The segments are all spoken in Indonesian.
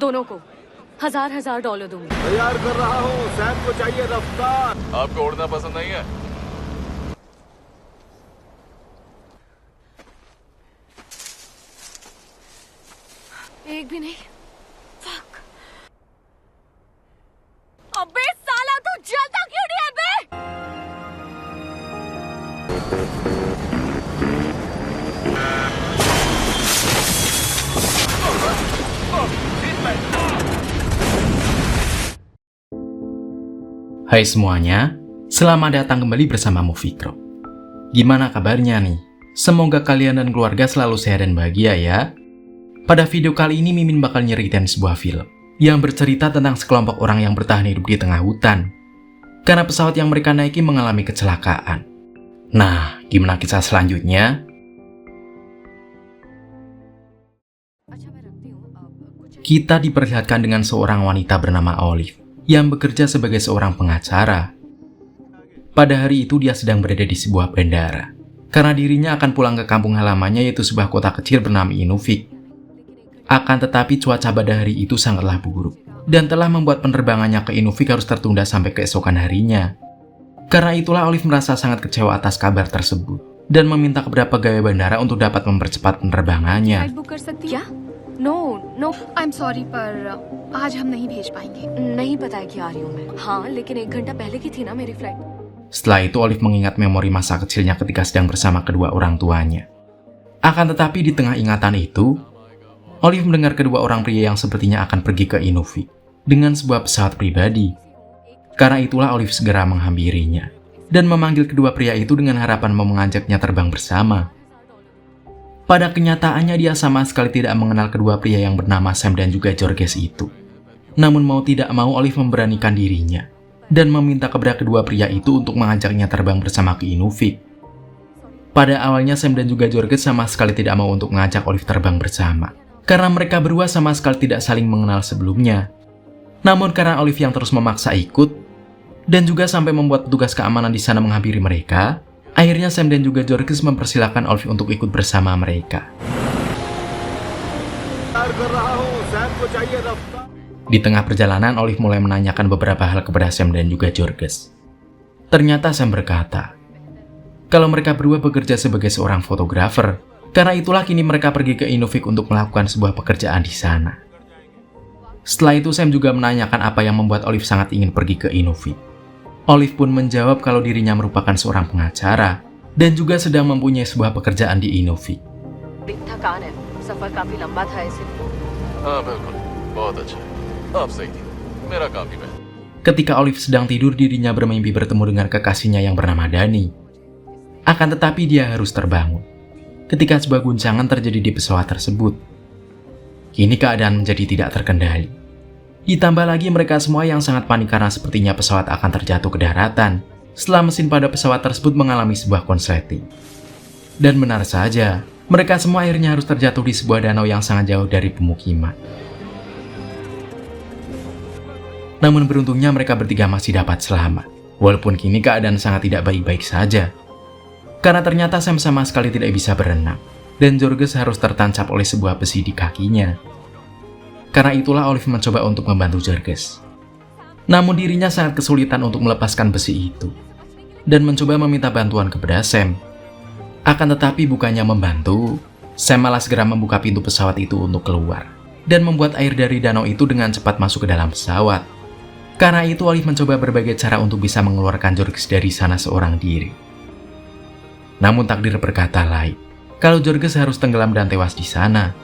दोनों को $1000 दूंगी। तैयार कर रहा हूँ, सैम को चाहिए रफ्तार। आपको उड़ना पसंद नहीं है? एक भी नहीं। फक। अबे साला तू जलता क्यों नहीं है बे? Hai semuanya, selamat datang kembali bersama Movikro. Gimana kabarnya nih? Semoga kalian dan keluarga selalu sehat dan bahagia ya. Pada video kali ini Mimin bakal nyeritain sebuah film yang bercerita tentang sekelompok orang yang bertahan hidup di tengah hutan karena pesawat yang mereka naiki mengalami kecelakaan. Nah, gimana kisah selanjutnya? Kita diperlihatkan dengan seorang wanita bernama Olive yang bekerja sebagai seorang pengacara. Pada hari itu dia sedang berada di sebuah bandara karena dirinya akan pulang ke kampung halamannya, yaitu sebuah kota kecil bernama Inuvik. Akan tetapi cuaca pada hari itu sangatlah buruk dan telah membuat penerbangannya ke Inuvik harus tertunda sampai keesokan harinya. Karena itulah Olive merasa sangat kecewa atas kabar tersebut dan meminta kepada pegawai bandara untuk dapat mempercepat penerbangannya. No I'm sorry पर आज हम नहीं भेज पाएंगे। नहीं पता है कि आ रही हूँ मैं। हाँ, लेकिन 1 घंटा पहले की थी ना मेरी flight. Setelah itu Olive mengingat memori masa kecilnya ketika sedang bersama kedua orang tuanya. Akan tetapi di tengah ingatan itu, Olive mendengar kedua orang pria yang sepertinya akan pergi ke Inuvik dengan sebuah pesawat pribadi. Karena itulah Olive segera menghampirinya dan memanggil kedua pria itu dengan harapan mau mengajaknya terbang bersama. Pada kenyataannya dia sama sekali tidak mengenal kedua pria yang bernama Sam dan juga Georges itu. Namun mau tidak mau Olive memberanikan dirinya dan meminta kepada kedua pria itu untuk mengajaknya terbang bersama ke Inuvik. Pada awalnya Sam dan juga Georges sama sekali tidak mau untuk mengajak Olive terbang bersama karena mereka berdua sama sekali tidak saling mengenal sebelumnya. Namun karena Olive yang terus memaksa ikut dan juga sampai membuat petugas keamanan di sana menghampiri mereka, akhirnya Sam dan juga Georges mempersilahkan Olive untuk ikut bersama mereka. Di tengah perjalanan, Olive mulai menanyakan beberapa hal kepada Sam dan juga Georges. Ternyata Sam berkata kalau mereka berdua bekerja sebagai seorang fotografer. Karena itulah kini mereka pergi ke Inuvik untuk melakukan sebuah pekerjaan di sana. Setelah itu Sam juga menanyakan apa yang membuat Olive sangat ingin pergi ke Inuvik. Olive pun menjawab kalau dirinya merupakan seorang pengacara dan juga sedang mempunyai sebuah pekerjaan di Inuvik. Ketika Olive sedang tidur, dirinya bermimpi bertemu dengan kekasihnya yang bernama Dani. Akan tetapi dia harus terbangun ketika sebuah guncangan terjadi di pesawat tersebut. Kini keadaan menjadi tidak terkendali. Ditambah lagi mereka semua yang sangat panik karena sepertinya pesawat akan terjatuh ke daratan setelah mesin pada pesawat tersebut mengalami sebuah konsleting. Dan benar saja, mereka semua akhirnya harus terjatuh di sebuah danau yang sangat jauh dari pemukiman. Namun beruntungnya mereka bertiga masih dapat selamat, walaupun kini keadaan sangat tidak baik-baik saja. Karena ternyata Sam sama sekali tidak bisa berenang, dan Georges harus tertancap oleh sebuah besi di kakinya. Karena itulah Olive mencoba untuk membantu Georges. Namun dirinya sangat kesulitan untuk melepaskan besi itu, dan mencoba meminta bantuan kepada Sam. Akan tetapi bukannya membantu, Sam malah segera membuka pintu pesawat itu untuk keluar, dan membuat air dari danau itu dengan cepat masuk ke dalam pesawat. Karena itu Olive mencoba berbagai cara untuk bisa mengeluarkan Georges dari sana seorang diri. Namun takdir berkata lain, kalau Georges harus tenggelam dan tewas di sana.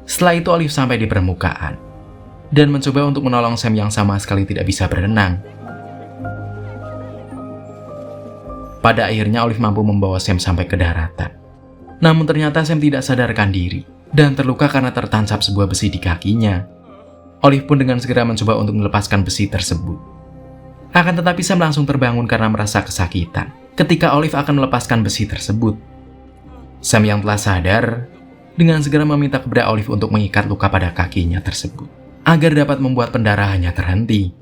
Setelah itu Olive sampai di permukaan dan mencoba untuk menolong Sam yang sama sekali tidak bisa berenang. Pada akhirnya Olive mampu membawa Sam sampai ke daratan. Namun ternyata Sam tidak sadarkan diri dan terluka karena tertancap sebuah besi di kakinya. Olive pun dengan segera mencoba untuk melepaskan besi tersebut. Akan tetapi Sam langsung terbangun karena merasa kesakitan ketika Olive akan melepaskan besi tersebut. Sam yang telah sadar dengan segera meminta kepada Olive untuk mengikat luka pada kakinya tersebut agar dapat membuat pendarahannya terhenti.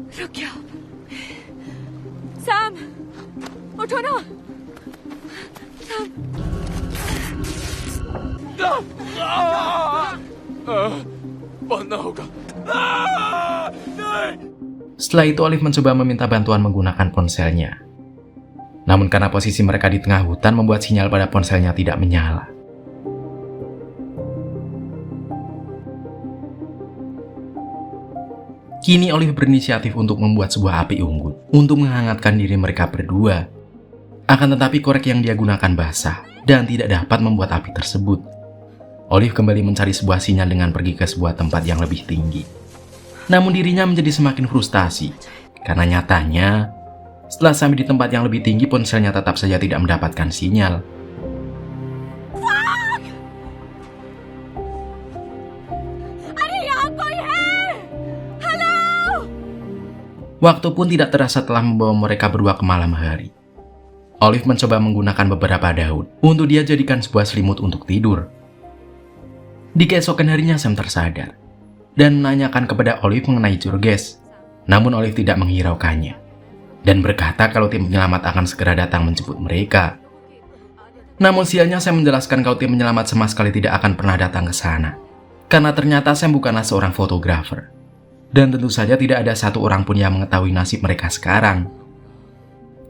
रुक जाओ सैम उठो ना सैम पढ़ना होगा। Setelah itu Olive mencoba meminta bantuan menggunakan ponselnya. Namun karena posisi mereka di tengah hutan membuat sinyal pada ponselnya tidak menyala. Kini Olive berinisiatif untuk membuat sebuah api unggun untuk menghangatkan diri mereka berdua. Akan tetapi korek yang dia gunakan basah dan tidak dapat membuat api tersebut. Olive kembali mencari sebuah sinyal dengan pergi ke sebuah tempat yang lebih tinggi. Namun dirinya menjadi semakin frustasi karena nyatanya setelah sampai di tempat yang lebih tinggi ponselnya tetap saja tidak mendapatkan sinyal. Waktu pun tidak terasa telah membawa mereka berdua ke malam hari. Olive mencoba menggunakan beberapa daun untuk dia jadikan sebuah selimut untuk tidur. Di keesokan harinya Sam tersadar dan menanyakan kepada Olive mengenai Jurges. Namun Olive tidak menghiraukannya dan berkata kalau tim penyelamat akan segera datang menjemput mereka. Namun sialnya Sam menjelaskan kalau tim penyelamat sama sekali tidak akan pernah datang ke sana. Karena ternyata Sam bukanlah seorang fotografer. Dan tentu saja tidak ada satu orang pun yang mengetahui nasib mereka sekarang.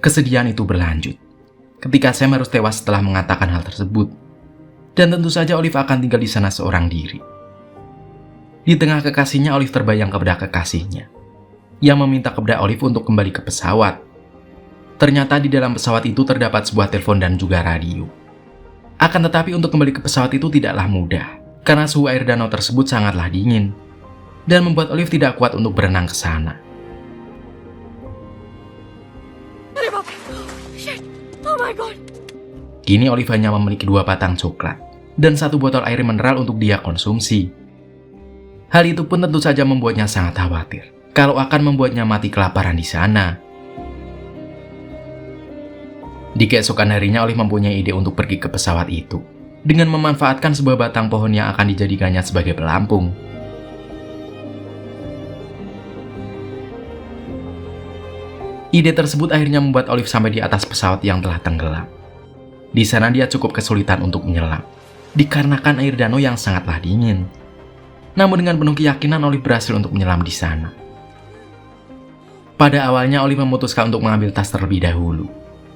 Kesedihan itu berlanjut ketika Sam harus tewas setelah mengatakan hal tersebut. Dan tentu saja Olive akan tinggal di sana seorang diri. Di tengah kekasihnya, Olive terbayang kepada kekasihnya yang meminta kepada Olive untuk kembali ke pesawat. Ternyata di dalam pesawat itu terdapat sebuah telepon dan juga radio. Akan tetapi untuk kembali ke pesawat itu tidaklah mudah karena suhu air danau tersebut sangatlah dingin dan membuat Olive tidak kuat untuk berenang ke sana. Oh my god. Kini Olive hanya memiliki 2 batang coklat dan 1 botol air mineral untuk dia konsumsi. Hal itu pun tentu saja membuatnya sangat khawatir kalau akan membuatnya mati kelaparan di sana. Di keesokan harinya Olive mempunyai ide untuk pergi ke pesawat itu dengan memanfaatkan sebuah batang pohon yang akan dijadikannya sebagai pelampung. Ide tersebut akhirnya membuat Olive sampai di atas pesawat yang telah tenggelam. Di sana dia cukup kesulitan untuk menyelam, dikarenakan air danau yang sangatlah dingin. Namun dengan penuh keyakinan Olive berhasil untuk menyelam di sana. Pada awalnya Olive memutuskan untuk mengambil tas terlebih dahulu,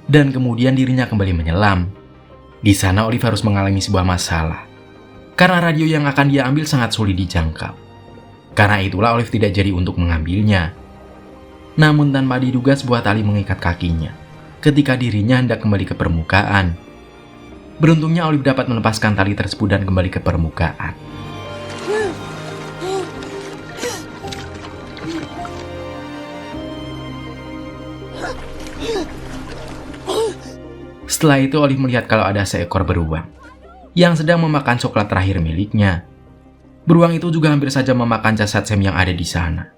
dan kemudian dirinya kembali menyelam. Di sana Olive harus mengalami sebuah masalah, karena radio yang akan dia ambil sangat sulit dijangkau. Karena itulah Olive tidak jadi untuk mengambilnya. Namun tanpa diduga sebuah tali mengikat kakinya ketika dirinya hendak kembali ke permukaan. Beruntungnya Olive dapat melepaskan tali tersebut dan kembali ke permukaan. Setelah itu Olive melihat kalau ada seekor beruang yang sedang memakan coklat terakhir miliknya. Beruang itu juga hampir saja memakan jasad Sam yang ada di sana.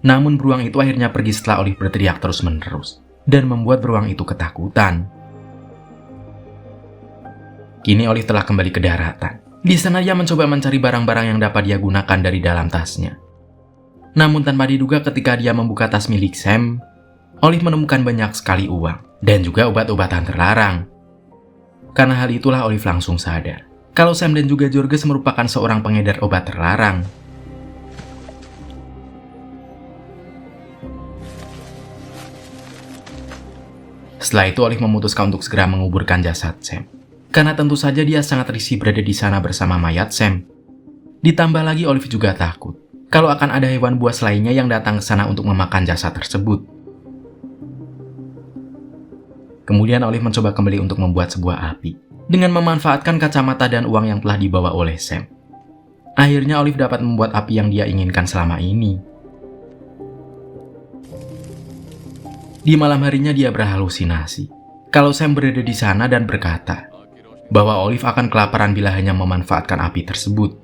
Namun beruang itu akhirnya pergi setelah Olive berteriak terus-menerus dan membuat beruang itu ketakutan. Kini Olive telah kembali ke daratan. Di sana dia mencoba mencari barang-barang yang dapat dia gunakan dari dalam tasnya. Namun tanpa diduga ketika dia membuka tas milik Sam, Olive menemukan banyak sekali uang dan juga obat-obatan terlarang. Karena hal itulah Olive langsung sadar kalau Sam dan juga Jurges merupakan seorang pengedar obat terlarang. Setelah itu Olive memutuskan untuk segera menguburkan jasad Sam. Karena tentu saja dia sangat risih berada di sana bersama mayat Sam. Ditambah lagi Olive juga takut kalau akan ada hewan buas lainnya yang datang ke sana untuk memakan jasad tersebut. Kemudian Olive mencoba kembali untuk membuat sebuah api dengan memanfaatkan kacamata dan uang yang telah dibawa oleh Sam. Akhirnya Olive dapat membuat api yang dia inginkan selama ini. Di malam harinya dia berhalusinasi kalau Sam berada di sana dan berkata bahwa Olive akan kelaparan bila hanya memanfaatkan api tersebut.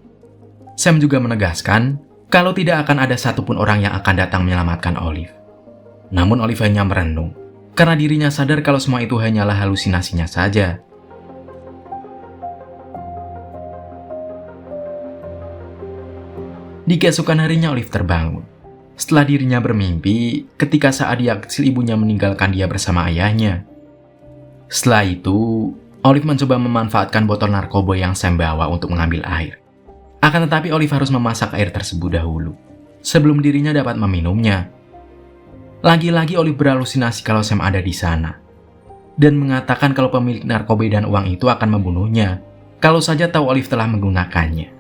Sam juga menegaskan kalau tidak akan ada satupun orang yang akan datang menyelamatkan Olive. Namun Olive hanya merenung karena dirinya sadar kalau semua itu hanyalah halusinasinya saja. Di keesokan harinya Olive terbangun. Setelah dirinya bermimpi ketika saat dia kecil ibunya meninggalkan dia bersama ayahnya. Setelah itu, Olive mencoba memanfaatkan botol narkoba yang Sam bawa untuk mengambil air. Akan tetapi Olive harus memasak air tersebut dahulu, sebelum dirinya dapat meminumnya. Lagi-lagi Olive berhalusinasi kalau Sam ada di sana, dan mengatakan kalau pemilik narkoba dan uang itu akan membunuhnya, kalau saja tahu Olive telah menggunakannya.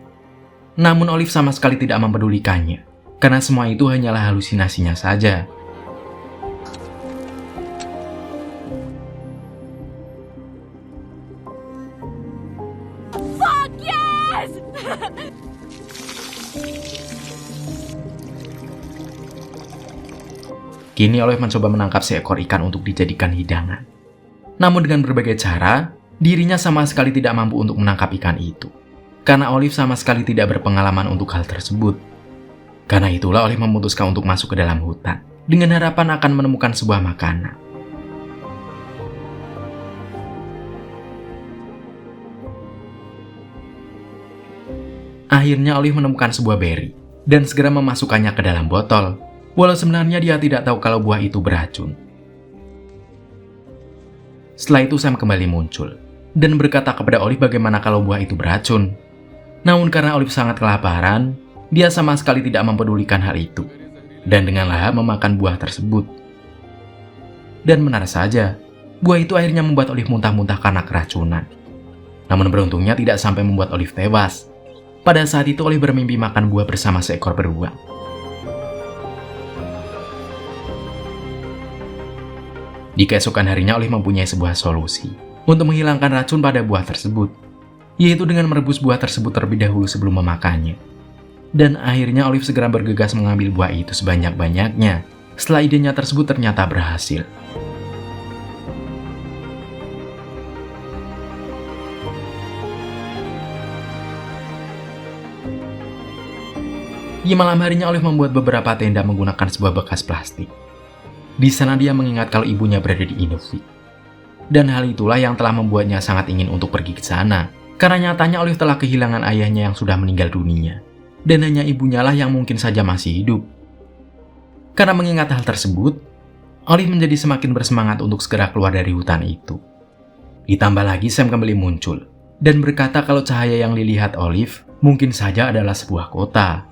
Namun Olive sama sekali tidak mempedulikannya, karena semua itu hanyalah halusinasinya saja. Kini Olive mencoba menangkap seekor ikan untuk dijadikan hidangan. Namun dengan berbagai cara, dirinya sama sekali tidak mampu untuk menangkap ikan itu. Karena Olive sama sekali tidak berpengalaman untuk hal tersebut. Karena itulah Olive memutuskan untuk masuk ke dalam hutan, dengan harapan akan menemukan sebuah makanan. Akhirnya Olive menemukan sebuah beri, dan segera memasukkannya ke dalam botol. Walau sebenarnya dia tidak tahu kalau buah itu beracun. Setelah itu Sam kembali muncul dan berkata kepada Olive bagaimana kalau buah itu beracun. Namun karena Olive sangat kelaparan, dia sama sekali tidak mempedulikan hal itu dan dengan lahap memakan buah tersebut. Dan benar saja, buah itu akhirnya membuat Olive muntah-muntah karena keracunan. Namun beruntungnya tidak sampai membuat Olive tewas. Pada saat itu Olive bermimpi makan buah bersama seekor beruang. Di keesokan harinya Olive mempunyai sebuah solusi untuk menghilangkan racun pada buah tersebut, yaitu dengan merebus buah tersebut terlebih dahulu sebelum memakannya. Dan akhirnya Olive segera bergegas mengambil buah itu sebanyak-banyaknya. Setelah idenya tersebut ternyata berhasil. Di malam harinya Olive membuat beberapa tenda menggunakan sebuah bekas plastik. Di sana dia mengingat kalau ibunya berada di Inuvik. Dan hal itulah yang telah membuatnya sangat ingin untuk pergi ke sana. Karena nyatanya Olive telah kehilangan ayahnya yang sudah meninggal dunia. Dan hanya ibunya lah yang mungkin saja masih hidup. Karena mengingat hal tersebut, Olive menjadi semakin bersemangat untuk segera keluar dari hutan itu. Ditambah lagi Sam kembali muncul dan berkata kalau cahaya yang dilihat Olive mungkin saja adalah sebuah kota.